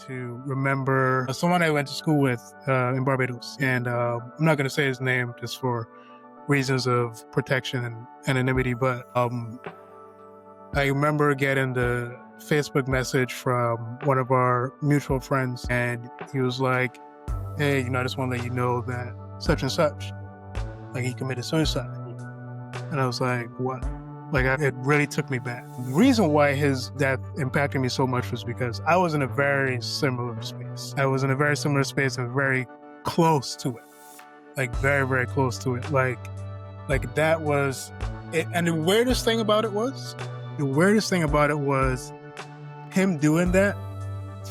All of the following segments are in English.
to remember someone I went to school with in Barbados. And I'm not going to say his name just for reasons of protection and anonymity, but I remember getting the Facebook message from one of our mutual friends, and he was like, hey, I just want to let you know that such and such, like, he committed suicide. And I was like, what? Like, it really took me back. The reason why his death impacted me so much was because I was in a very similar space. And very close to it. Like, very, very close to it. Like that was it. And the weirdest thing about it was him doing that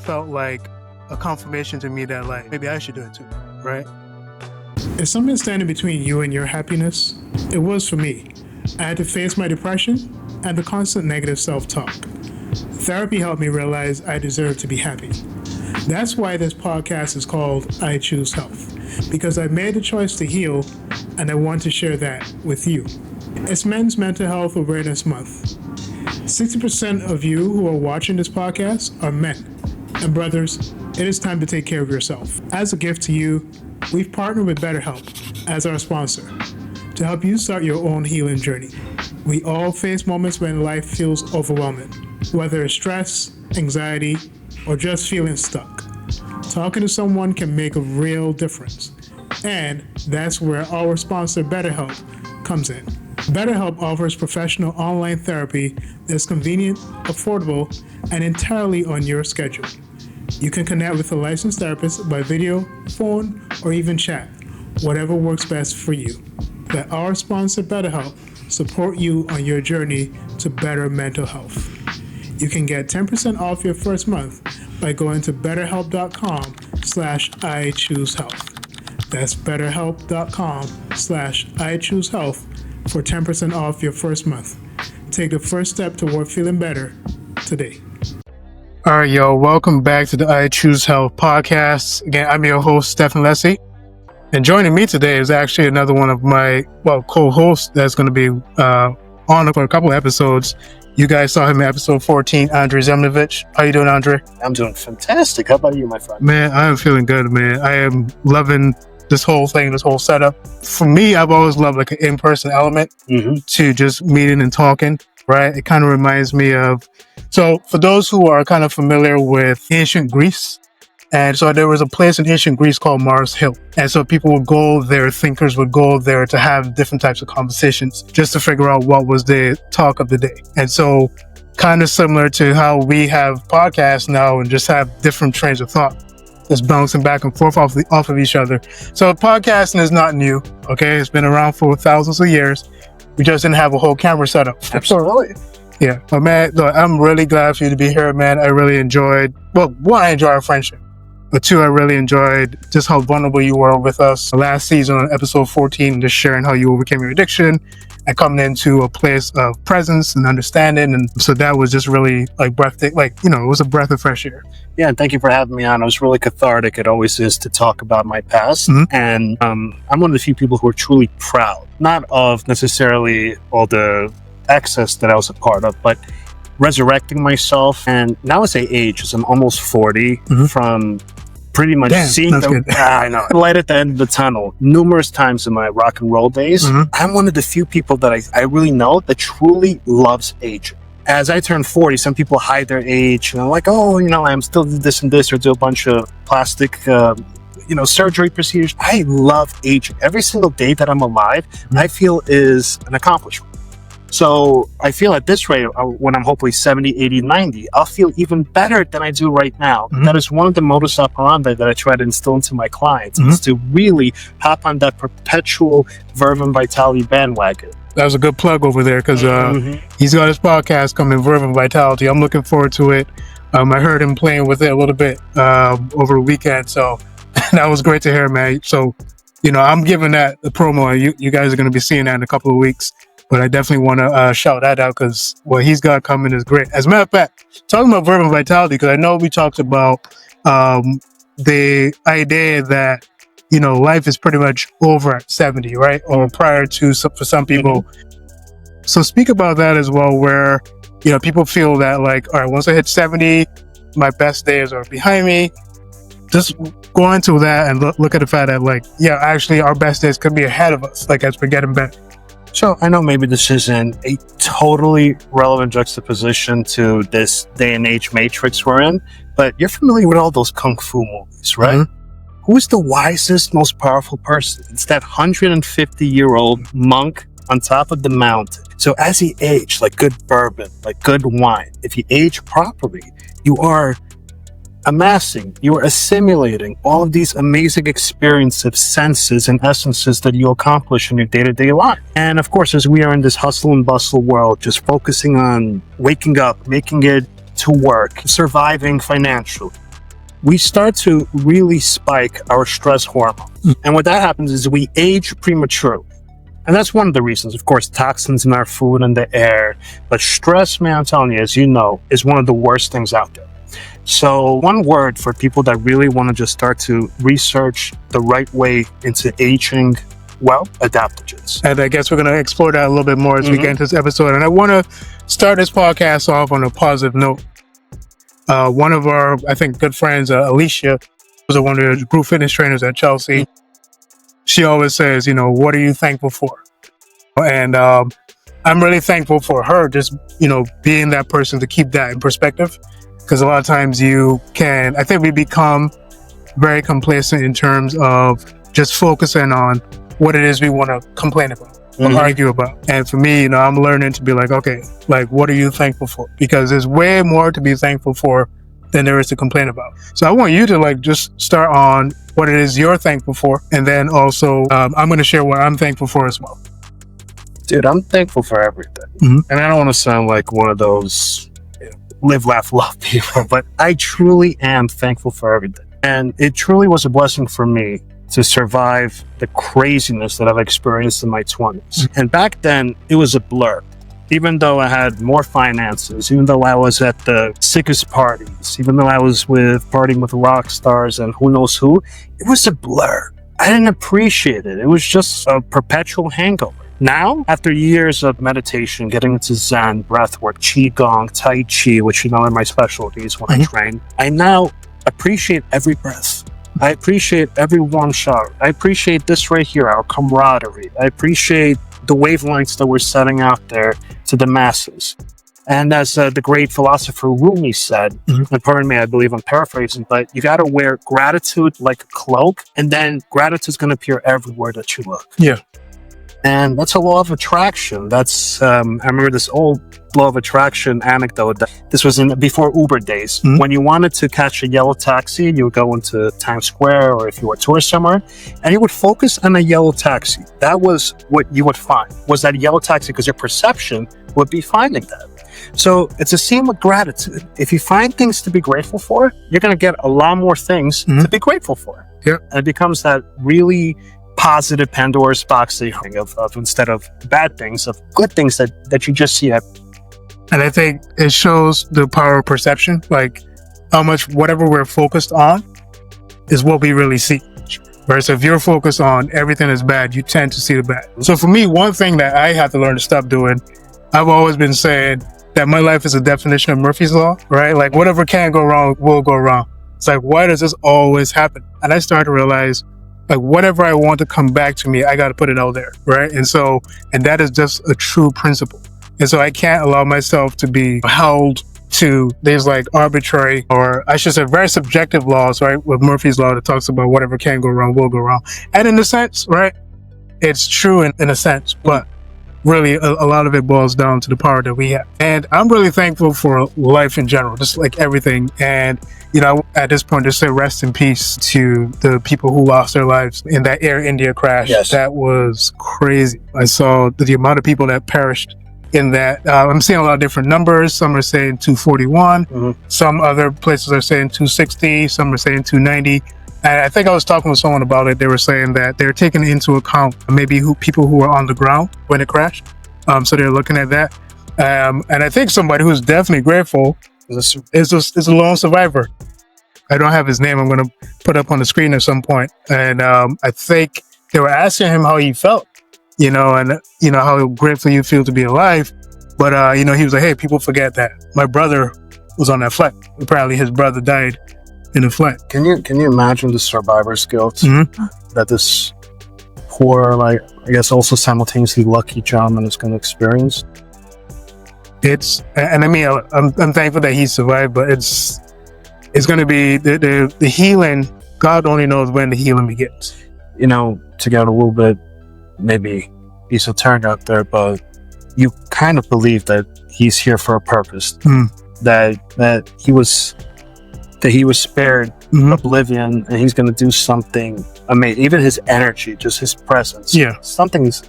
felt like a confirmation to me that, like, maybe I should do it too, right? If something standing between you and your happiness, it was for me. I had to face my depression and the constant negative self-talk. Therapy helped me realize I deserve to be happy. That's why this podcast is called I Choose Health, because I made the choice to heal, and I want to share that with you. It's Men's Mental Health Awareness Month. 60% of you who are watching this podcast are men. And brothers, it is time to take care of yourself. As a gift to you, we've partnered with BetterHelp as our sponsor to help you start your own healing journey. We all face moments when life feels overwhelming, whether it's stress, anxiety, or just feeling stuck. Talking to someone can make a real difference. And that's where our sponsor BetterHelp comes in. BetterHelp offers professional online therapy that's convenient, affordable, and entirely on your schedule. You can connect with a licensed therapist by video, phone, or even chat, whatever works best for you. Let our sponsor BetterHelp support you on your journey to better mental health. You can get 10% off your first month by going to betterhelp.com/iChooseHealth. That's betterhelp.com/iChooseHealth for 10% off your first month. Take the first step toward feeling better today. All right, yo, welcome back to the I Choose Health podcast. Again, I'm your host, Stefan. And joining me today is actually another one of my, co-hosts that's going to be on for a couple of episodes. You guys saw him in episode 14, Andre Zemnovitsch. How you doing, Andre? I'm doing fantastic. How about you, my friend? Man, I am feeling good, man. I am loving this whole thing, this whole setup. For me, I've always loved like an in-person element to just meeting and talking, right? It kind of reminds me of, so for those who are kind of familiar with ancient Greece, and so there was a place in ancient Greece called Mars Hill. And so people would go there, thinkers would go there to have different types of conversations just to figure out what was the talk of the day. And so kind of similar to how we have podcasts now and just have different trains of thought that's bouncing back and forth off of each other. So podcasting is not new, okay? It's been around for thousands of years. We just didn't have a whole camera setup. Absolutely. Yeah. But man, look, I'm really glad for you to be here, man. I really enjoyed, one, I enjoy our friendship. But two, I really enjoyed just how vulnerable you were with us last season on episode 14, just sharing how you overcame your addiction and coming into a place of presence and understanding. And so that was just really like breathtaking, it was a breath of fresh air. Yeah, and thank you for having me on. It was really cathartic. It always is to talk about my past. And I'm one of the few people who are truly proud, not of necessarily all the excess that I was a part of, but resurrecting myself. And now as I age, as I'm almost 40, from pretty much seeing the light at the end of the tunnel numerous times in my rock and roll days, I'm one of the few people that I really know that truly loves aging. As I turn 40, some people hide their age, and I'm like, I'm still this and this, or do a bunch of plastic, surgery procedures. I love aging. Every single day that I'm alive, I feel is an accomplishment. So I feel at this rate, when I'm hopefully 70, 80, 90, I'll feel even better than I do right now. That is one of the modus operandi that I try to instill into my clients, is to really hop on that perpetual verve and vitality bandwagon. That was a good plug over there, because he's got his podcast coming, Verve and Vitality. I'm looking forward to it. I heard him playing with it a little bit over the weekend, so that was great to hear, man. So, I'm giving that the promo. You guys are going to be seeing that in a couple of weeks. But I definitely want to shout that out, because what he's got coming is great. As a matter of fact, talking about Verve and Vitality, because I know we talked about the idea that, life is pretty much over at 70, right? Or prior to, for some people. So speak about that as well, where, people feel that like, all right, once I hit 70, my best days are behind me. Just go into that and look at the fact that, like, yeah, actually our best days could be ahead of us, like, as we're getting better. So I know maybe this isn't a totally relevant juxtaposition to this day and age matrix we're in, but you're familiar with all those kung fu movies, right? Mm-hmm. Who's the wisest, most powerful person? It's that 150-year-old monk on top of the mountain. So as he aged, like good bourbon, like good wine, if you age properly, you are amassing, you are assimilating all of these amazing experiences, senses, and essences that you accomplish in your day-to-day life. And of course, as we are in this hustle and bustle world, just focusing on waking up, making it to work, surviving financially, we start to really spike our stress hormone. And what that happens is we age prematurely. And that's one of the reasons, of course, toxins in our food and the air. But stress, man, I'm telling you, as you know, is one of the worst things out there. So one word for people that really want to just start to research the right way into aging, well, adaptogens. And I guess we're going to explore that a little bit more as we get into this episode. And I want to start this podcast off on a positive note. One of our, I think, good friends, Alicia, was one of the group fitness trainers at Chelsea. She always says, you know, what are you thankful for? And I'm really thankful for her just, you know, being that person to keep that in perspective. Because a lot of times I think we become very complacent in terms of just focusing on what it is we want to complain about or argue about. And for me, you know, I'm learning to be like, okay, like, what are you thankful for? Because there's way more to be thankful for than there is to complain about. So I want you to, like, just start on what it is you're thankful for. And then also, I'm going to share what I'm thankful for as well. Dude, I'm thankful for everything. And I don't want to sound like one of those live, laugh, love people, but I truly am thankful for everything. And it truly was a blessing for me to survive the craziness that I've experienced in my 20s. And back then, it was a blur. Even though I had more finances, even though I was at the sickest parties, even though I was partying with rock stars and who knows who, it was a blur. I didn't appreciate it. It was just a perpetual hangover. Now, after years of meditation, getting into Zen, breathwork, Qigong, Tai Chi, which you know are my specialties when I train, I now appreciate every breath. I appreciate every warm shower. I appreciate this right here, our camaraderie. I appreciate the wavelengths that we're setting out there to the masses. And as the great philosopher Rumi said, and pardon me, I believe I'm paraphrasing, but you got to wear gratitude like a cloak, and then gratitude's going to appear everywhere that you look. Yeah. And that's a law of attraction. That's, I remember this old law of attraction anecdote. This was before Uber days. When you wanted to catch a yellow taxi, you would go into Times Square, or if you were a tourist somewhere, and you would focus on a yellow taxi. That was what you would find, was that yellow taxi, because your perception would be finding that. So it's the same with gratitude. If you find things to be grateful for, you're going to get a lot more things to be grateful for. Yeah. And it becomes that really positive Pandora's box of instead of bad things, of good things that you just see. And I think it shows the power of perception, like how much whatever we're focused on is what we really see. Right? So if you're focused on everything that's bad, you tend to see the bad. So for me, one thing that I had to learn to stop doing, I've always been saying that my life is a definition of Murphy's Law, right? Like whatever can go wrong will go wrong. It's like, why does this always happen? And I started to realize, like, whatever I want to come back to me, I got to put it out there, right? And that is just a true principle. And so I can't allow myself to be held to these like arbitrary, or I should say very subjective laws, right? With Murphy's Law that talks about whatever can go wrong will go wrong. And in a sense, right, it's true in a sense, but really a lot of it boils down to the power that we have. And I'm really thankful for life in general, just like everything. And, you know, at this point, just say rest in peace to the people who lost their lives in that Air India crash. Yes. That was crazy. I saw the amount of people that perished in that. I'm seeing a lot of different numbers. Some are saying 241. Some other places are saying 260. Some are saying 290. And I think I was talking with someone about it. They were saying that they're taking into account maybe people who were on the ground when it crashed. So they're looking at that. And I think somebody who's definitely grateful is a lone survivor. I don't have his name. I'm going to put up on the screen at some point. And I think they were asking him how he felt, you know, and, you know, how grateful you feel to be alive. But, you know, he was like, hey, people forget that my brother was on that flight. Apparently his brother died in the flight. Can you imagine the survivor's guilt that this poor, like, I guess also simultaneously lucky gentleman is going to experience? And I mean, I'm thankful that he survived, but it's going to be the healing. God only knows when the healing begins. You know, to get a little bit maybe esoteric out there, but you kind of believe that he's here for a purpose. That he was spared oblivion, and he's going to do something amazing. Even his energy, just his presence. Yeah, something's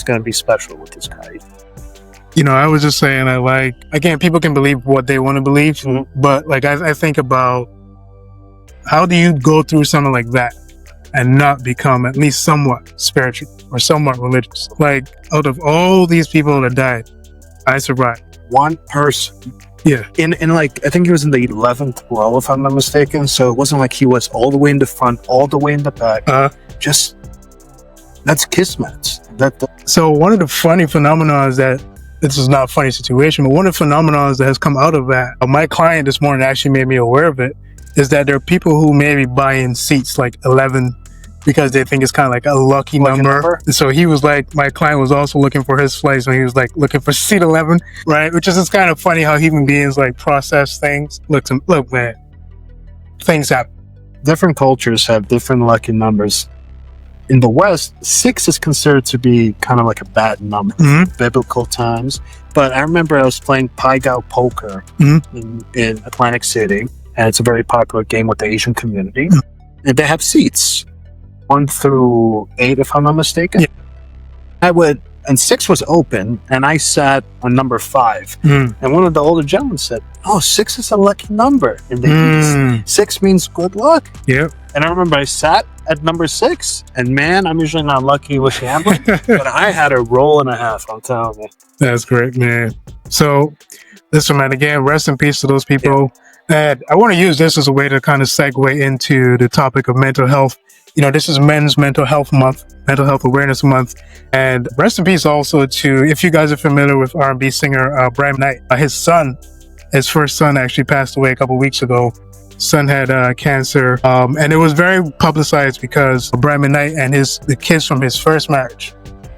going to be special with this guy. You know, I was just saying, again, people can believe what they want to believe, but like I think about how do you go through something like that and not become at least somewhat spiritual or somewhat religious? Like, out of all these people that died, I survived. One person. Yeah. In like, I think he was in the 11th row, if I'm not mistaken. So it wasn't like he was all the way in the front, all the way in the back. Just, that's kismet. So one of the funny phenomena is that, this is not a funny situation, but one of the phenomena that has come out of that, my client this morning actually made me aware of it, is that there are people who maybe buy in seats like 11 because they think it's kind of like a lucky number. And so he was like, my client was also looking for his flights when he was like looking for seat 11, right? Which is just kind of funny how human beings like process things. Look, man, things happen. Different cultures have different lucky numbers. In the West, 6 is considered to be kind of like a bad number, biblical times. But I remember I was playing Pai Gow poker in Atlantic City, and it's a very popular game with the Asian community. And they have seats, 1 through 8, if I'm not mistaken. Yeah. And 6 was open, and I sat on number 5. And one of the older gentlemen said, "Oh, 6 is a lucky number in the East. 6 means good luck." Yeah. And I remember I sat at number 6, and man, I'm usually not lucky with gambling, but I had a roll and a half, I'm telling you. That's great, man. So, listen, man, again, rest in peace to those people. Yeah. And I want to use this as a way to kind of segue into the topic of mental health. You know, this is Men's Mental Health Month, Mental Health Awareness Month. And rest in peace also to, if you guys are familiar with R&B singer Brian Knight, his first son actually passed away a couple weeks ago. Son had cancer, and it was very publicized because Brian Knight and the kids from his first marriage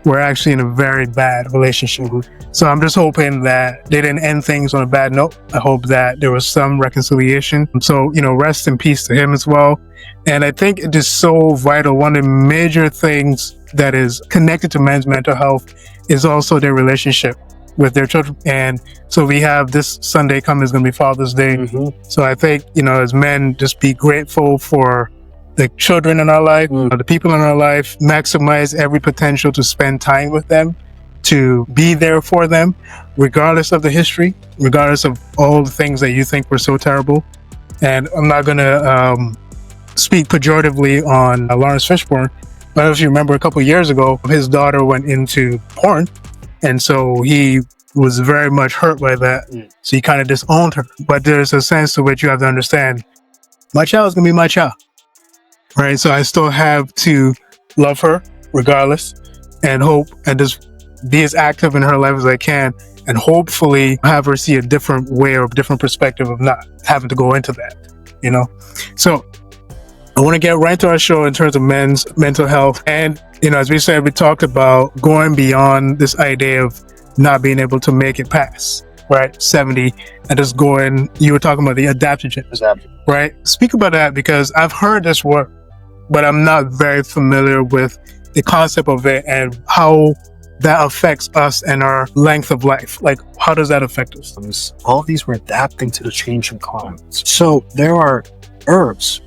were actually in a very bad relationship. So I'm just hoping that they didn't end things on a bad note. I hope that there was some reconciliation. So, you know, rest in peace to him as well. And I think it is so vital. One of the major things that is connected to men's mental health is also their relationship with their children. And so we have this Sunday coming, is going to be Father's Day. So I think, you know, as men, just be grateful for the children in our life, the people in our life, maximize every potential to spend time with them, to be there for them, regardless of the history, regardless of all the things that you think were so terrible. And I'm not going to speak pejoratively on Lawrence Fishburne, but if you remember a couple of years ago, his daughter went into porn. And so he was very much hurt by that. So he kind of disowned her. But there's a sense to which you have to understand, my child is going to be my child, right? So I still have to love her regardless, and hope and just be as active in her life as I can, and hopefully have her see a different way or a different perspective of not having to go into that, you know? So I want to get right to our show in terms of men's mental health. And, you know, as we said, we talked about going beyond this idea of not being able to make it past, right, 70, and just going, you were talking about the adaptogens, right? Speak about that, because I've heard this word, but I'm not very familiar with the concept of it and how that affects us and our length of life. Like, how does that affect us? All of these were adapting to the changing climates. So there are herbs,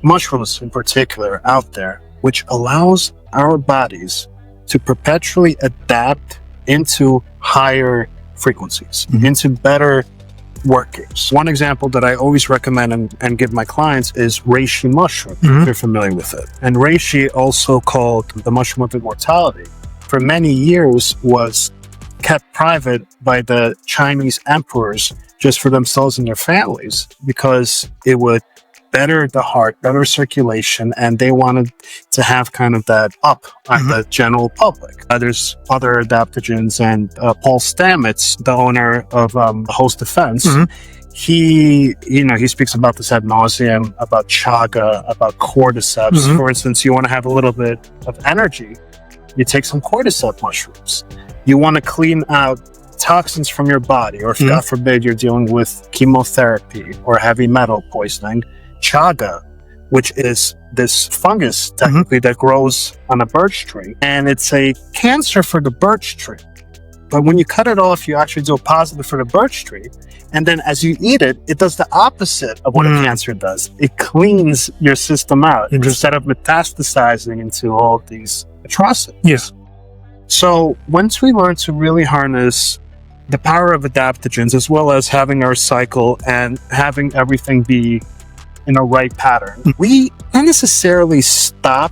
mushrooms in particular, out there, which allows our bodies to perpetually adapt into higher frequencies, into better workings. One example that I always recommend and give my clients is reishi mushroom, if you're familiar with it. And reishi, also called the mushroom of immortality, for many years was kept private by the Chinese emperors just for themselves and their families, because it would better the heart, better circulation, and they wanted to have kind of that up on the general public. There's other adaptogens, and Paul Stamets, the owner of Host Defense, he speaks about this ad nauseum, about chaga, about cordyceps. For instance, you want to have a little bit of energy, you take some cordyceps mushrooms. You want to clean out toxins from your body, or if God forbid you're dealing with chemotherapy or heavy metal poisoning, chaga, which is this fungus technically that grows on a birch tree, and it's a cancer for the birch tree. But when you cut it off, you actually do a positive for the birch tree. And then as you eat it, it does the opposite of what a cancer does. It cleans your system out instead of metastasizing into all of these atrocities. Yes. So once we learn to really harness the power of adaptogens, as well as having our cycle and having everything be in a right pattern, we not necessarily stop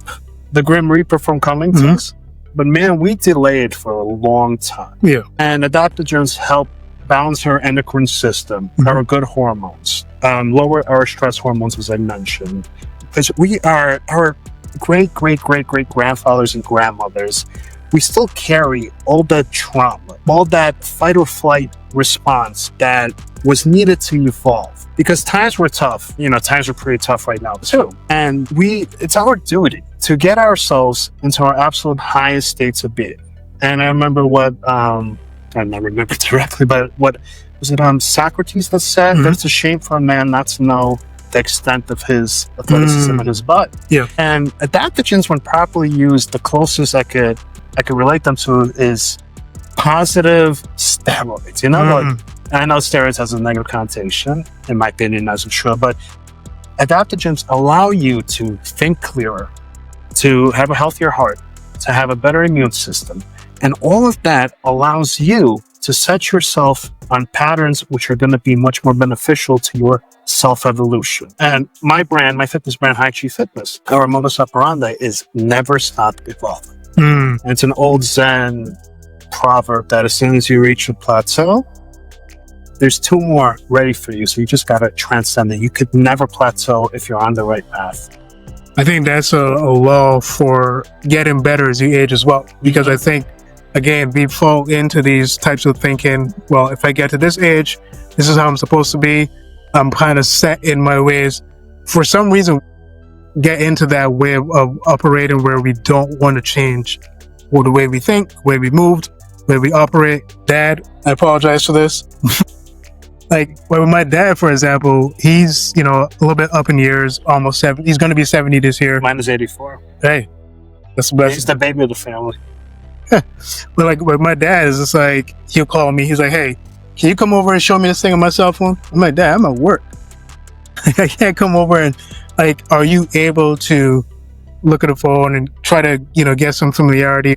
the Grim Reaper from coming to us, but man, we delay it for a long time. Yeah. And adaptogens help balance our endocrine system, our good hormones, lower our stress hormones, as I mentioned, because we are our great grandfathers and grandmothers. We still carry all that trauma, all that fight or flight response that was needed to evolve. Because times were tough. Times are pretty tough right now too. And it's our duty to get ourselves into our absolute highest states of being. And I remember what, I don't remember directly, but what was it, Socrates that said that it's a shame for a man not to know the extent of his athleticism in his butt. Yeah. And adaptogens, when properly used, the closest I could relate them to is positive steroids. Like, I know steroids has a negative connotation, in my opinion, as I'm sure, but adaptogens allow you to think clearer, to have a healthier heart, to have a better immune system. And all of that allows you to set yourself on patterns which are going to be much more beneficial to your self-evolution. And my fitness brand, High Chi Fitness, our modus operandi is never stop evolving. And it's an old Zen proverb that as soon as you reach a plateau, there's two more ready for you. So you just got to transcend it. You could never plateau if you're on the right path. I think that's a law for getting better as you age as well. Because I think, again, we fall into these types of thinking, well, if I get to this age, this is how I'm supposed to be. I'm kind of set in my ways. For some reason, get into that way of operating where we don't want to change the way we think, the way we moved, the way we operate. Dad, I apologize for this. Like, with my dad, for example, he's, a little bit up in years, almost 70. He's going to be 70 this year. Mine is 84. Hey, that's the best. He's the baby of the family. But like, with my dad, it's just like, he'll call me. He's like, hey, can you come over and show me this thing on my cell phone? I'm like, Dad, I'm at work. I can't come over and, like, are you able to look at the phone and try to, get some familiarity?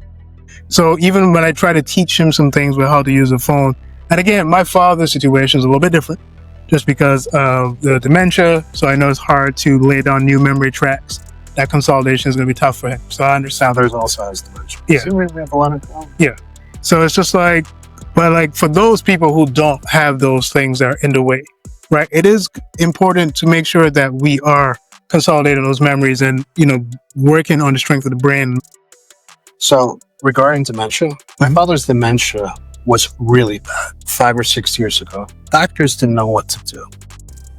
So even when I try to teach him some things with how to use a phone, and again, my father's situation is a little bit different just because of the dementia. So I know it's hard to lay down new memory tracks. That consolidation is going to be tough for him. So I understand. There's also has dementia. Yeah. So we have a lot of yeah. So it's just like, but like for those people who don't have those things that are in the way, right? It is important to make sure that we are consolidating those memories and, working on the strength of the brain. So regarding dementia, my father's dementia was really bad 5 or 6 years ago. Doctors didn't know what to do.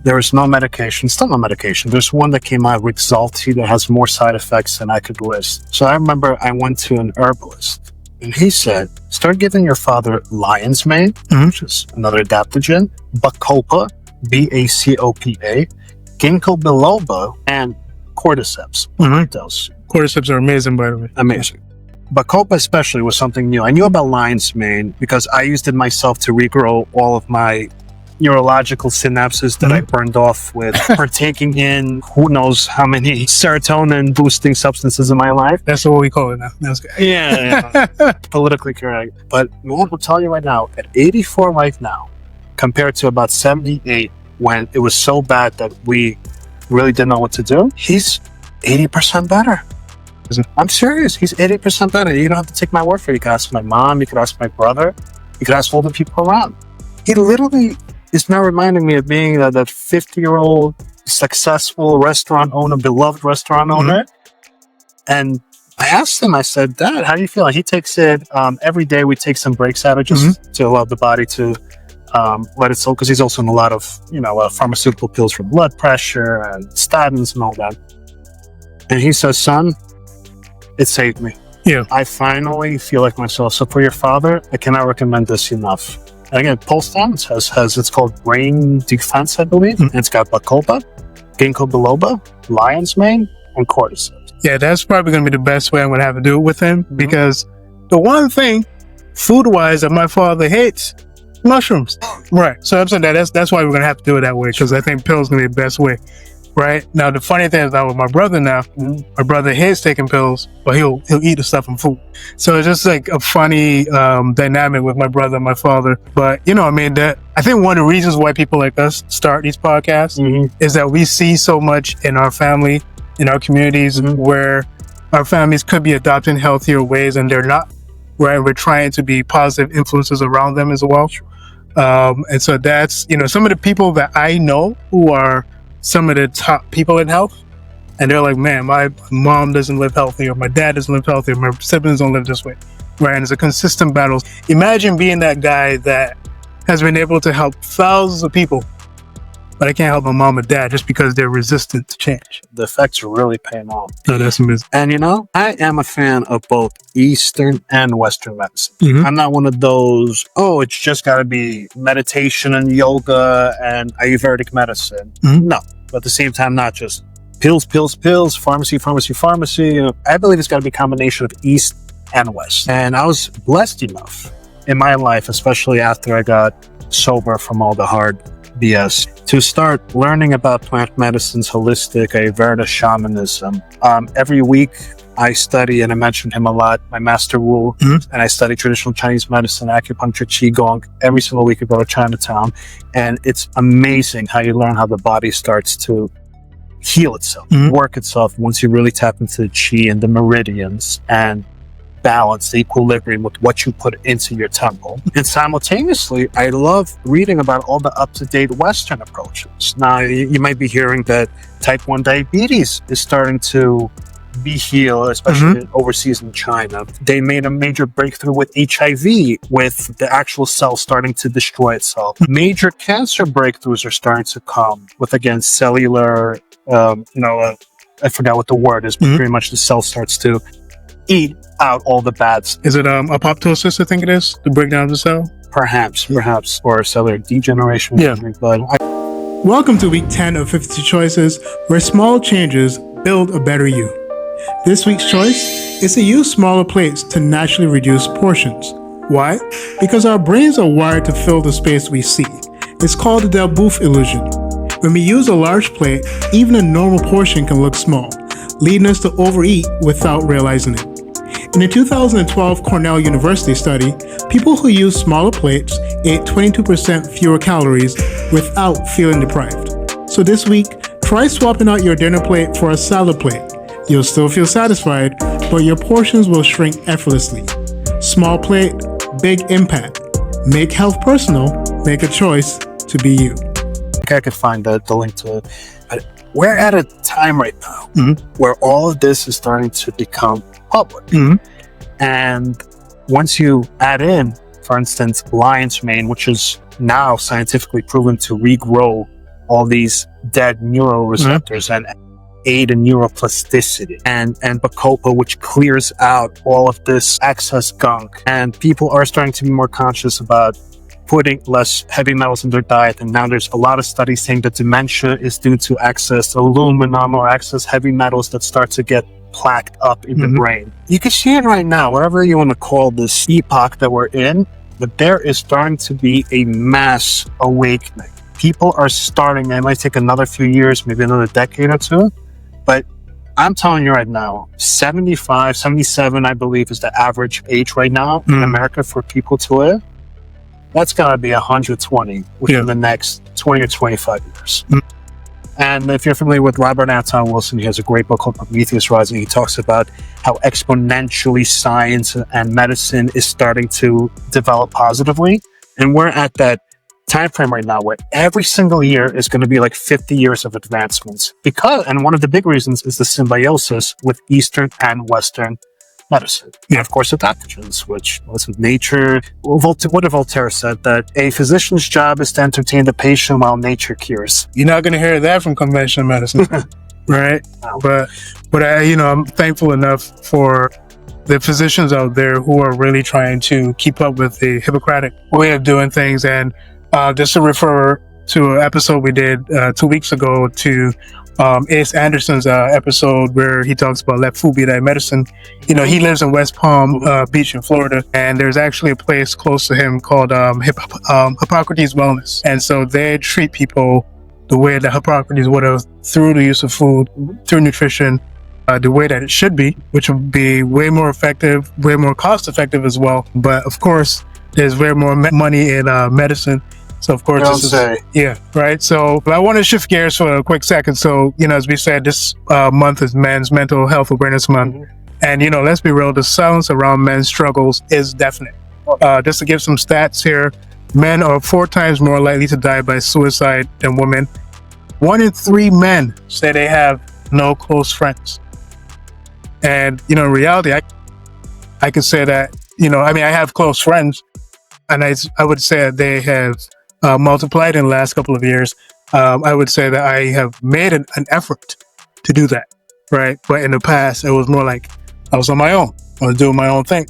There was no medication, still no medication. There's one that came out, Rexulti, that has more side effects than I could list. So I remember I went to an herbalist and he said, start giving your father lion's mane, which is another adaptogen, Bacopa, Bacopa, ginkgo biloba, and cordyceps. Those. Cordyceps are amazing, by the way. Amazing. Bacopa especially was something new. I knew about lion's mane because I used it myself to regrow all of my neurological synapses that I burned off with partaking in who knows how many serotonin boosting substances in my life. That's what we call it now. That's good. Yeah. Politically correct. But I will tell you right now, at 84 right now, compared to about 78 when it was so bad that we really didn't know what to do, he's 80% better. I'm serious. He's 80% better. You don't have to take my word for it. You can ask my mom. You can ask my brother. You can ask all the people around. He literally is now reminding me of being that 50-year-old successful restaurant owner, beloved restaurant owner. And I asked him, I said, Dad, how do you feel? And he takes it every day. We take some breaks out of just to allow the body to But it's because he's also in a lot of, pharmaceutical pills for blood pressure and statins and all that. And he says, son, it saved me. Yeah. I finally feel like myself. So for your father, I cannot recommend this enough. And again, Polston has it's called Brain Defense, I believe. And it's got Bacopa, ginkgo biloba, lion's mane, and cordyceps. Yeah, that's probably going to be the best way I'm going to have to do it with him, because the one thing, food-wise, that my father hates, mushrooms. Right. So I'm saying that's why we're going to have to do it that way, because I think pills going to be the best way. Right. Now, the funny thing is that with my brother now, my brother hates taking pills, but he'll eat the stuff in food. So it's just like a funny dynamic with my brother and my father. But, I think one of the reasons why people like us start these podcasts is that we see so much in our family, in our communities, where our families could be adopting healthier ways and they're not. Right. We're trying to be positive influences around them as well. And so that's, some of the people that I know who are some of the top people in health, and they're like, man, my mom doesn't live healthy, or my dad doesn't live healthy, or my siblings don't live this way, right? And it's a consistent battle. Imagine being that guy that has been able to help thousands of people, but I can't help my mom and dad just because they're resistant to change. The effects are really paying off. No, that's amazing. And I am a fan of both Eastern and Western medicine. I'm not one of those, it's just got to be meditation and yoga and Ayurvedic medicine. No, but at the same time, not just pills, pharmacy. I believe it's got to be a combination of East and West. And I was blessed enough in my life, especially after I got sober from all the hard BS, to start learning about plant medicines, holistic, Ayurveda, shamanism. Every week I study, and I mentioned him a lot, my master Wu, and I study traditional Chinese medicine, acupuncture, qigong. Every single week I go to Chinatown, and it's amazing how you learn how the body starts to heal itself, work itself, once you really tap into the qi and the meridians and balance, the equilibrium with what you put into your temple. And simultaneously, I love reading about all the up-to-date Western approaches. Now, you might be hearing that type 1 diabetes is starting to be healed, especially overseas in China. They made a major breakthrough with HIV, with the actual cell starting to destroy itself. Major cancer breakthroughs are starting to come with, again, cellular, I forgot what the word is, but pretty much the cell starts to eat out all the bad stuff. Is it apoptosis, I think it is, the breakdown of the cell? Perhaps, or cellular degeneration. Yeah. But Welcome to week 10 of 52 Choices, where small changes build a better you. This week's choice is to use smaller plates to naturally reduce portions. Why? Because our brains are wired to fill the space we see. It's called the Delboeuf illusion. When we use a large plate, even a normal portion can look small, leading us to overeat without realizing it. In a 2012 Cornell University study, people who used smaller plates ate 22% fewer calories without feeling deprived. So this week, try swapping out your dinner plate for a salad plate. You'll still feel satisfied, but your portions will shrink effortlessly. Small plate, big impact. Make health personal. Make a choice to be you. I could find the link to it. But we're at a time right now where all of this is starting to become public. And once you add in, for instance, lion's mane, which is now scientifically proven to regrow all these dead neuroreceptors and aid in neuroplasticity, and Bacopa, which clears out all of this excess gunk, and people are starting to be more conscious about putting less heavy metals in their diet. And now there's a lot of studies saying that dementia is due to excess aluminum or excess heavy metals that start to get plaqued up in the brain. You can see it right now, whatever you want to call this epoch that we're in, but there is starting to be a mass awakening. People are starting, it might take another few years, maybe another decade or two, but I'm telling you right now, 75, 77, I believe, is the average age right now in America for people to live. That's going to be 120 within the next 20 or 25 years. And if you're familiar with Robert Anton Wilson, he has a great book called Prometheus Rising. He talks about how exponentially science and medicine is starting to develop positively. And we're at that time frame right now where every single year is going to be like 50 years of advancements. And one of the big reasons is the symbiosis with Eastern and Western medicine. And of course, adaptogens, which was nature. What did Voltaire said? That a physician's job is to entertain the patient while nature cures. You're not going to hear that from conventional medicine, right? No. But I'm thankful enough for the physicians out there who are really trying to keep up with the Hippocratic way of doing things. And just to refer to an episode we did 2 weeks ago to Ace Anderson's episode where he talks about let food be thy medicine. He lives in West Palm Beach in Florida, and there's actually a place close to him called Hippocrates Wellness. And so they treat people the way that Hippocrates would have through the use of food, through nutrition, the way that it should be, which would be way more effective, way more cost effective as well. But of course, there's way more money in medicine. So of course, right. So I want to shift gears for a quick second. So, as we said, this month is Men's Mental Health Awareness Month. And, let's be real, the silence around men's struggles is definite. Just to give some stats here, men are 4 times more likely to die by suicide than women. 1 in 3 men say they have no close friends. And, in reality, I could say that, I have close friends, and I would say that they have multiplied in the last couple of years. I would say that I have made an effort to do that, right? But in the past, it was more like I was on my own. I was doing my own thing.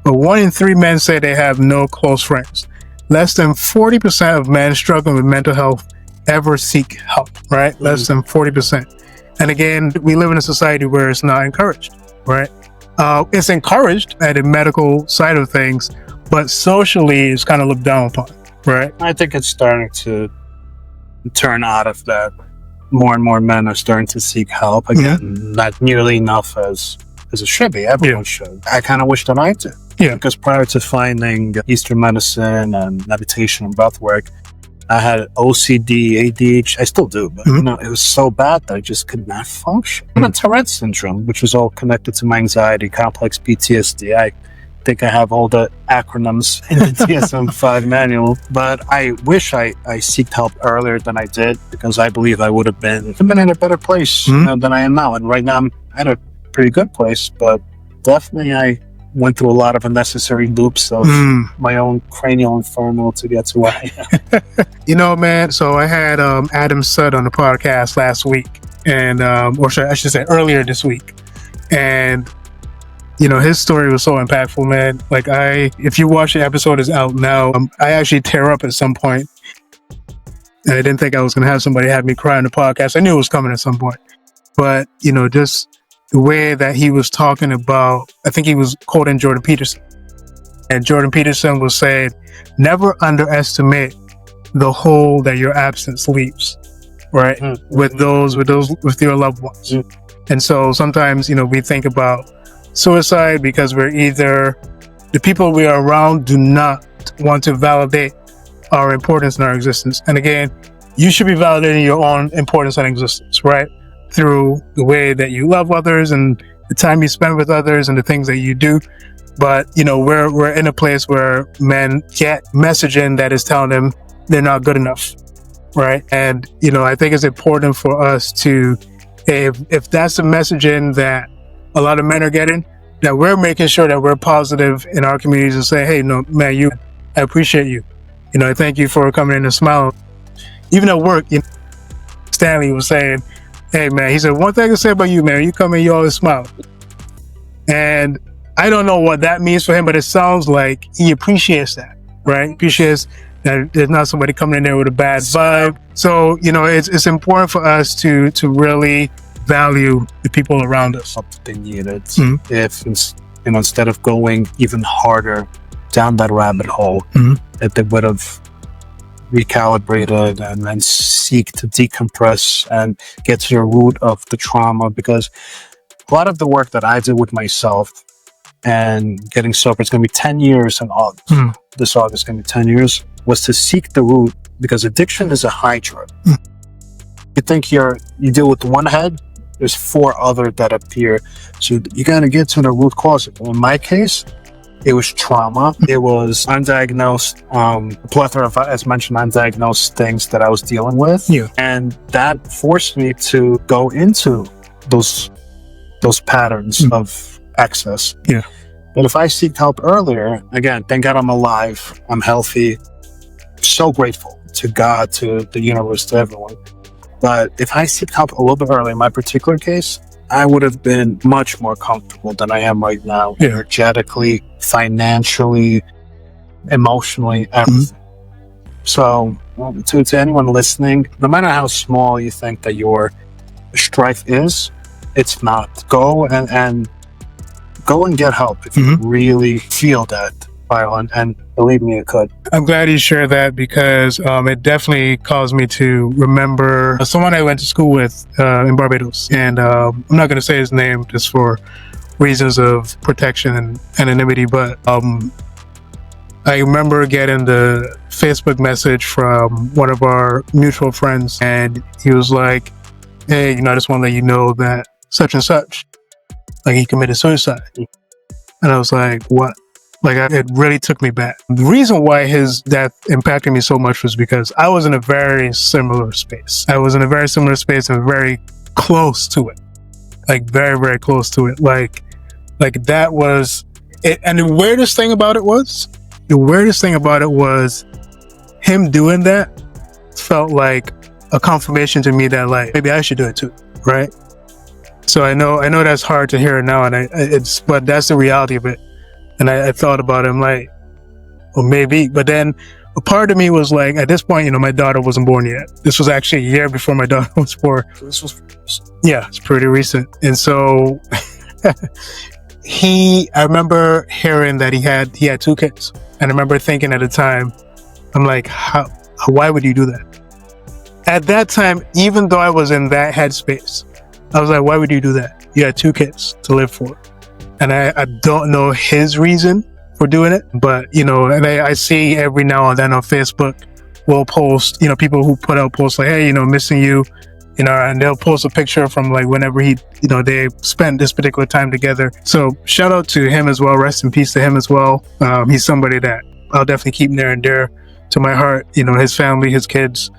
But 1 in 3 men say they have no close friends. Less than 40% of men struggling with mental health ever seek help, right? Less than 40%. And again, we live in a society where it's not encouraged, right? It's encouraged at the medical side of things, but socially it's kind of looked down upon. Right. I think it's starting to turn out of that. More and more men are starting to seek help again. Not nearly enough as it should be. Everyone should. I kind of wish that I did. Because prior to finding Eastern medicine and meditation and breathwork, I had OCD, ADHD. I still do, but it was so bad that I just could not function. And Tourette's syndrome, which was all connected to my anxiety, complex PTSD. I think I have all the acronyms in the DSM-5 manual, but I wish I seeked help earlier than I did, because I believe I would have been in a better place than I am now. And right now I'm at a pretty good place, but definitely I went through a lot of unnecessary loops of my own cranial inferno to get to where I am. Man, so I had Adam Sudd on the podcast last week, and I should say earlier this week, and his story was so impactful, man. Like if you watch the episode, is out now. I actually tear up at some point. And I didn't think I was going to have somebody have me cry on the podcast. I knew it was coming at some point. But, just the way that he was talking about, I think he was quoting Jordan Peterson. And Jordan Peterson was saying, never underestimate the hole that your absence leaves, right? With your loved ones. And so sometimes, we think about suicide because the people we are around do not want to validate our importance in our existence. And again, you should be validating your own importance and existence, right? Through the way that you love others and the time you spend with others and the things that you do. But, we're in a place where men get messaging that is telling them they're not good enough, right? And, I think it's important for us to, if that's the messaging that a lot of men are getting, that we're making sure that we're positive in our communities and say, hey, no, man, I appreciate you. I thank you for coming in and smiling. Even at work, Stanley was saying, hey, man, he said, one thing I can say about you, man, you come in, you always smile. And I don't know what that means for him, but it sounds like he appreciates that, right? Appreciates that there's not somebody coming in there with a bad vibe. So, it's important for us to really value the people around us. They need it. If instead of going even harder down that rabbit hole, that they would have recalibrated and then seek to decompress and get to the root of the trauma. Because a lot of the work that I did with myself and getting sober, it's going to be 10 years in August. This August is going to be 10 years, was to seek the root, because addiction is a hydra. You think you deal with one head, there's 4 other that appear. So you got to get to the root cause. In my case, it was trauma. It was undiagnosed, a plethora of, as mentioned, undiagnosed things that I was dealing with. And that forced me to go into those patterns of access. Yeah. But if I seek help earlier, again, thank God I'm alive, I'm healthy, so grateful to God, to the universe, to everyone. But if I seek help a little bit earlier, in my particular case, I would have been much more comfortable than I am right now, energetically, financially, emotionally, everything. So to anyone listening, no matter how small you think that your strife is, it's not. Go and get help if you really feel that violent, and believe me, it could. I'm glad you shared that because it definitely caused me to remember someone I went to school with in Barbados, and I'm not going to say his name just for reasons of protection and anonymity, but I remember getting the Facebook message from one of our mutual friends, and he was like, hey, I just want to let you know that such and such, like, he committed suicide. And I was like, what? Like, it really took me back. The reason why his death impacted me so much was because I was in a very similar space. I was in a very similar space and very close to it. Like, very, very close to it. Like that was it. And the weirdest thing about it was him doing that felt like a confirmation to me that, like, maybe I should do it too, right? So I know that's hard to hear now, and but that's the reality of it. And I thought about it, I'm like, well, maybe. But then a part of me was like, at this point, my daughter wasn't born yet. This was actually a year before my daughter was born. This was it's pretty recent. And so I remember hearing that he had 2 kids. And I remember thinking at the time, I'm like, why would you do that? At that time, even though I was in that headspace, I was like, why would you do that? You had 2 kids to live for. And I don't know his reason for doing it, but, and I see every now and then on Facebook, we'll post, people who put out posts like, hey, missing you, and they'll post a picture from like whenever they spent this particular time together. So shout out to him as well. Rest in peace to him as well. He's somebody that I'll definitely keep near and dear to my heart. His family, his kids,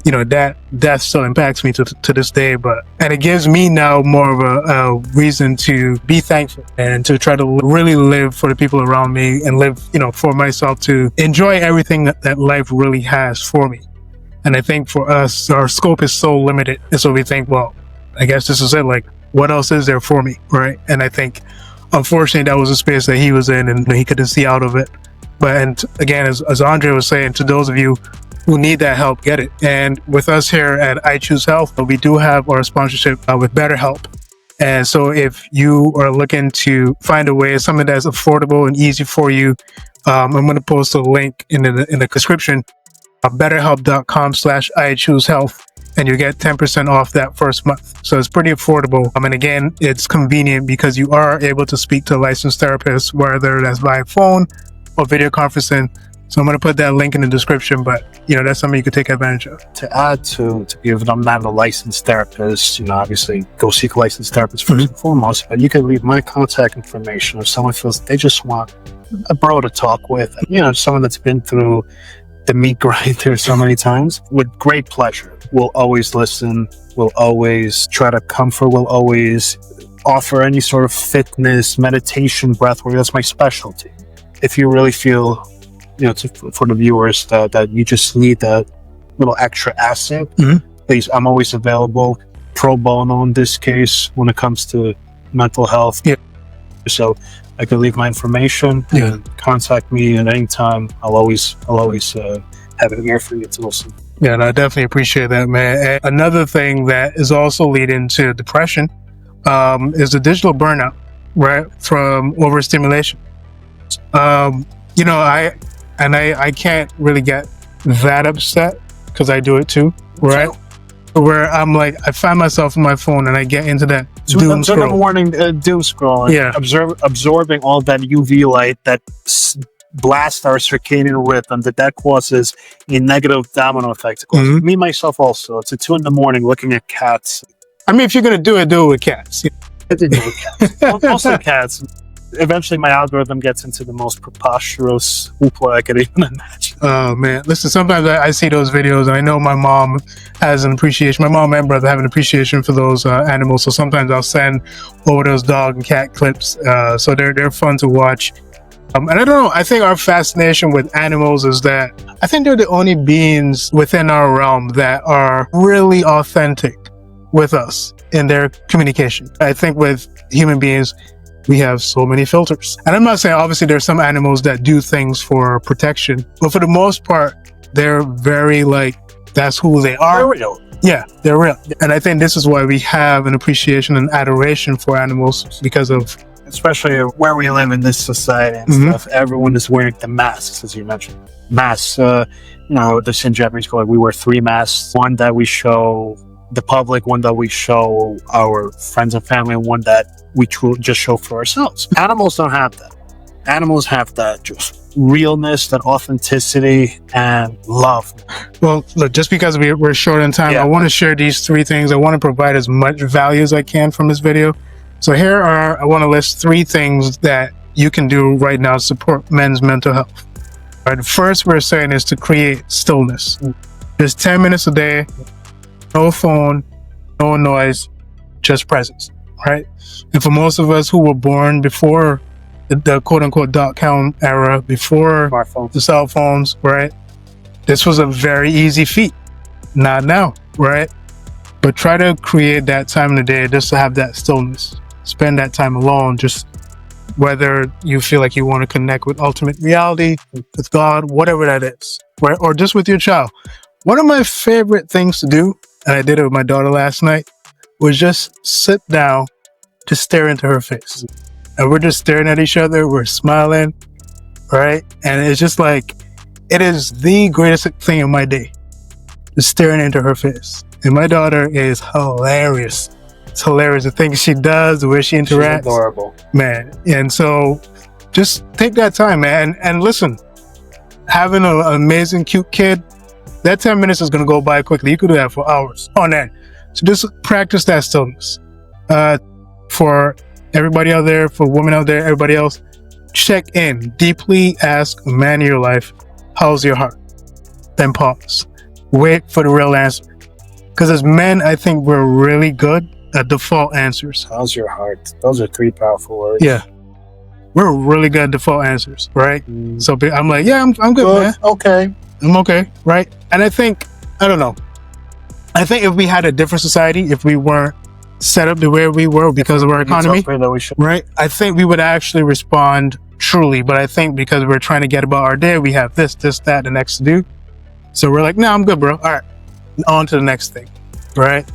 that still impacts me to this day, and it gives me now more of a reason to be thankful and to try to really live for the people around me and live, for myself, to enjoy everything that life really has for me. And I think for us, our scope is so limited, and so we think, well, I guess this is it. Like, what else is there for me, right? And I think, unfortunately, that was a space that he was in, and he couldn't see out of it. And again, as Andre was saying, to those of you who need that help, get it. And with us here at I Choose Health, we do have our sponsorship with BetterHelp. And so if you are looking to find a way, something that's affordable and easy for you, I'm going to post a link in the description, betterhelp.com/I Choose Health, and you get 10% off that first month. So it's pretty affordable. And again, it's convenient because you are able to speak to a licensed therapist, whether that's by phone or video conferencing. So I'm going to put that link in the description, but that's something you could take advantage of. To add to even though I'm not a licensed therapist, obviously go seek a licensed therapist first and foremost, but you can leave my contact information if someone feels they just want a bro to talk with, someone that's been through the meat grinder so many times. With great pleasure. We'll always listen. We'll always try to comfort. We'll always offer any sort of fitness, meditation, breathwork. That's my specialty. If you really feel, for the viewers that you just need that little extra asset, please, I'm always available. Pro bono in this case when it comes to mental health. Yeah. So I can leave my information and contact me at any time. I'll always have it here for you to listen. Yeah, and I definitely appreciate that, man. And another thing that is also leading to depression is the digital burnout, right? From overstimulation. I can't really get that upset because I do it too, right? Where I'm like, I find myself on my phone and I get into that doom scroll. Morning doom scrolling. Yeah. Absorbing all that UV light that blasts our circadian rhythm, that causes a negative domino effect. Me, myself also. It's at 2 a.m. looking at cats. I mean, if you're going to do it with cats. I did do it with cats. Also cats. eventually my algorithm gets into the most preposterous hoopla I could even imagine. Oh man, listen, sometimes I see those videos and I know my mom has an appreciation. My mom and brother have an appreciation for those animals. So sometimes I'll send over those dog and cat clips. So they're fun to watch. And I don't know, I think our fascination with animals is that I think they're the only beings within our realm that are really authentic with us in their communication. I think with human beings, we have so many filters. And I'm not saying obviously there's some animals that do things for protection, but for the most part, they're very like, that's who they are. They're real. Yeah, they're real. And I think this is why we have an appreciation and adoration for animals, because of, especially where we live in this society and stuff, everyone is wearing the masks, as you mentioned. Masks, the Sin Japanese call it, we wear 3 masks. One that we show the public, one that we show our friends and family, and one that we just show for ourselves. Animals don't have that. Animals have that just realness, that authenticity, and love. Well, look, just because we're short on time, I want to share these 3 things. I want to provide as much value as I can from this video. So I want to list 3 things that you can do right now to support men's mental health. All right, the first we're saying is to create stillness. Just 10 minutes a day, no phone, no noise, just presence, right? And for most of us who were born before the quote-unquote dot-com era, before the cell phones, right? This was a very easy feat. Not now, right? But try to create that time in the day just to have that stillness. Spend that time alone, just whether you feel like you want to connect with ultimate reality, with God, whatever that is, right? Or just with your child. One of my favorite things to do, and I did it with my daughter last night, was just sit down, just stare into her face. And we're just staring at each other, we're smiling, right? And it's just like, it is the greatest thing in my day, just staring into her face. And my daughter is hilarious. It's hilarious, the things she does, the way she interacts. She's adorable. Man. And so just take that time, man. And listen, having an amazing, cute kid, that 10 minutes is going to go by quickly. You could do that for hours on end. So just practice that stillness. For everybody out there, for women out there, everybody else, check in. Deeply ask a man in your life, how's your heart? Then pause. Wait for the real answer. Because as men, I think we're really good at default answers. How's your heart? Those are 3 powerful words. Yeah. We're really good at default answers, right? So I'm like, yeah, I'm good, man. Okay. I'm okay, right? And I think, I don't know. I think if we had a different society, if we weren't set up the way we were because of our economy, right? I think we would actually respond truly. But I think because we're trying to get about our day, we have this, that, the next to do. So we're like, no, I'm good, bro. All right, on to the next thing, right?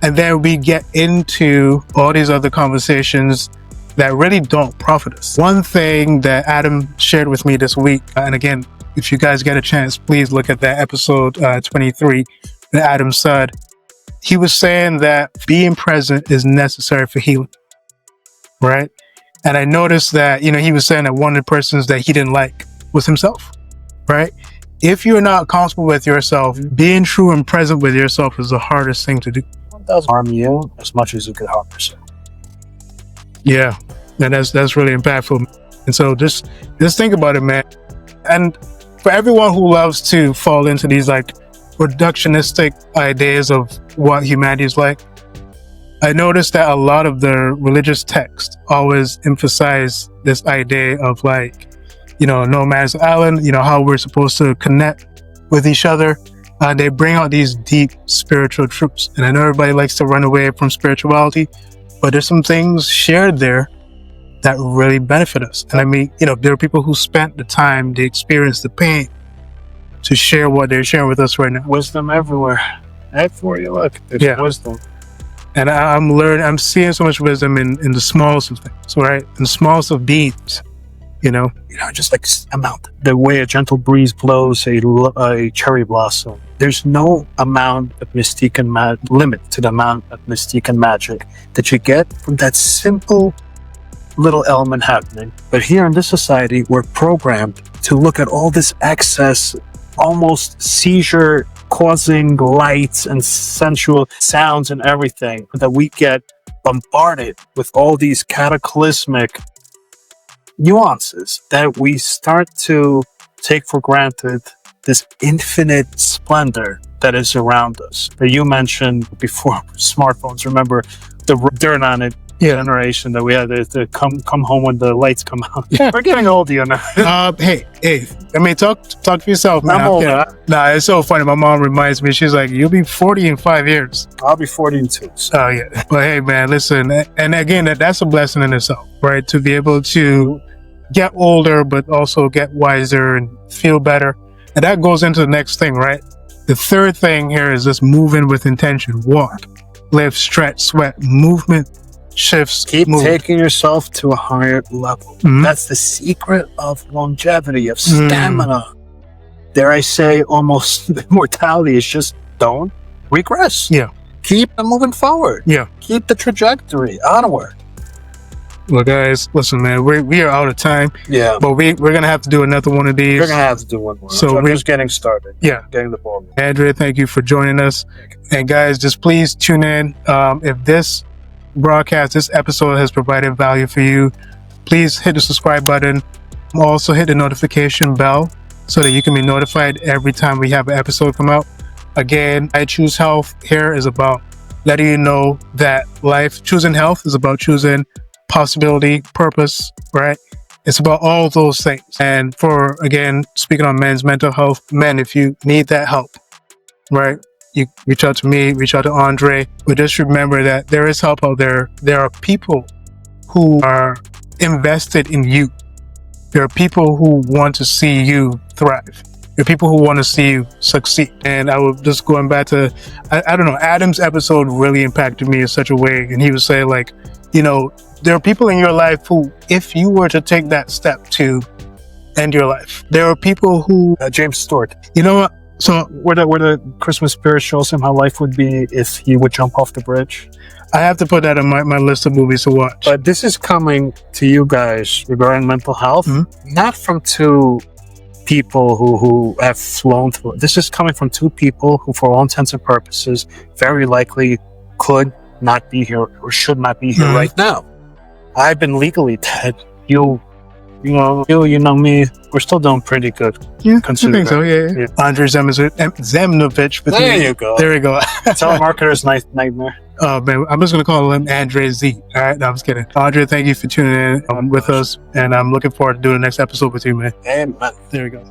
And then we get into all these other conversations that really don't profit us. One thing that Adam shared with me this week, and again, if you guys get a chance, please look at that episode 23 that Adam said. He was saying that being present is necessary for healing, right? And I noticed that, he was saying that one of the persons that he didn't like was himself, right? If you're not comfortable with yourself, being true and present with yourself is the hardest thing to do. It doesn't harm you as much as you could harm yourself. Yeah, and that's really impactful. And so just think about it, man. And for everyone who loves to fall into these like reductionistic ideas of what humanity is like, I noticed that a lot of the religious texts always emphasize this idea of like, no man's island, how we're supposed to connect with each other. They bring out these deep spiritual truths. And I know everybody likes to run away from spirituality, but there's some things shared there that really benefit us. And I mean, there are people who spent the time, they experienced the pain to share what they're sharing with us right now. Wisdom everywhere. Everywhere you look, there's wisdom. And I'm seeing so much wisdom in the smallest of things, right? In the smallest of beings, just like amount. The way a gentle breeze blows a cherry blossom. There's no amount of mystique and limit to the amount of mystique and magic that you get from that simple little element happening. But here in this society, we're programmed to look at all this excess, almost seizure-causing lights and sensual sounds and everything, that we get bombarded with all these cataclysmic nuances that we start to take for granted this infinite splendor that is around us. That you mentioned before smartphones. Remember the dirt on it generation that we had to come home when the lights come out. Yeah. We're getting old, you know. Hey. I mean, talk for yourself, man. I'm old. Nah, it's so funny. My mom reminds me. She's like, "You'll be 40 in 5 years." I'll be 40 in 2. So. Oh yeah. But hey, man, listen. And again, that's a blessing in itself, right? To be able to get older, but also get wiser and feel better. And that goes into the next thing, right? The third thing here is just moving with intention. Walk, live, stretch, sweat, movement. Shifts. Keep taking yourself to a higher level. Mm-hmm. That's the secret of longevity, of stamina. Dare I say, almost immortality is just don't regress. Yeah. Keep moving forward. Yeah. Keep the trajectory onward. Well, guys, listen, man, we are out of time. Yeah. But we're going to have to do another one of these. We're going to have to do one more. So we're just getting started. Yeah. Getting the ball. Andrea, thank you for joining us. And guys, just please tune in. If this broadcast, this episode has provided value for you, please hit the subscribe button. Also hit the notification bell so that you can be notified every time we have an episode come out. Again, I Choose Health here is about letting you know that choosing health is about choosing possibility, purpose, right? It's about all those things. And for, again, speaking on men's mental health, men, if you need that help, right? You reach out to me, reach out to Andre, but just remember that there is help out there. There are people who are invested in you. There are people who want to see you thrive. There are people who want to see you succeed. And I was just going back to, I don't know, Adam's episode really impacted me in such a way. And he was saying, like, you know, there are people in your life who, if you were to take that step to end your life, there are people who... James Stewart. You know what? So where the Christmas spirit shows him how life would be if he would jump off the bridge. I have to put that on my list of movies to watch. But this is coming to you guys regarding mental health, not from two people who have flown through it. This is coming from two people who, for all intents and purposes, very likely could not be here or should not be here right now. I've been legally dead. You know me. We're still doing pretty good. Yeah, I think so. Yeah. Andre Zemnovitch. There you go. There we go. Telemarketer's nightmare. Oh man, I'm just gonna call him Andre Z. All right, no, I'm just kidding. Andre, thank you for tuning in with us, and I'm looking forward to doing the next episode with you, man. Amen. There we go.